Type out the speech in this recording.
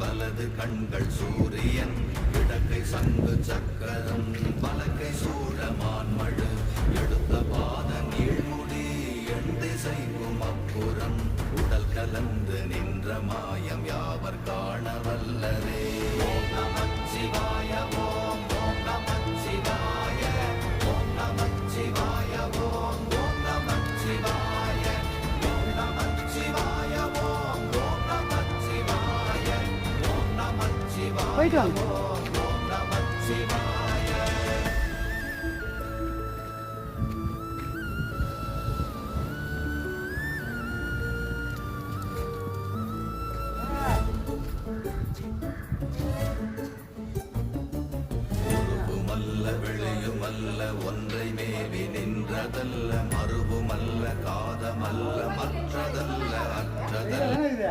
வலது கண்கள் சூரியன் இடக்கை சங்கு சக்கரம் பலக்கை சூழமான்மழு எடுத்த பாத நீழ்முடி எண் திசைக்கும் அப்புறம் உடல் கலந்து நின்ற மாயம் யாவர் காண வல்லரே. ஓம் நமச்சிவாய ஓம் ஓம் நமச்சிவாய ஓம் நமச்சிவாய ஓம் ஓம் நமச்சிவாய ஓம் நமச்சிவாய ஓம் ஓம் நமச்சிவாய ஓம் நமச்சிவாய ஓம் ஓம் நமச்சிவாய. உருவுமல்ல வெளியுமல்ல ஒன்றை மேவி நின்றதல்ல மறுவுமல்ல காதமல்ல மற்றதல்ல அற்றதல்ல.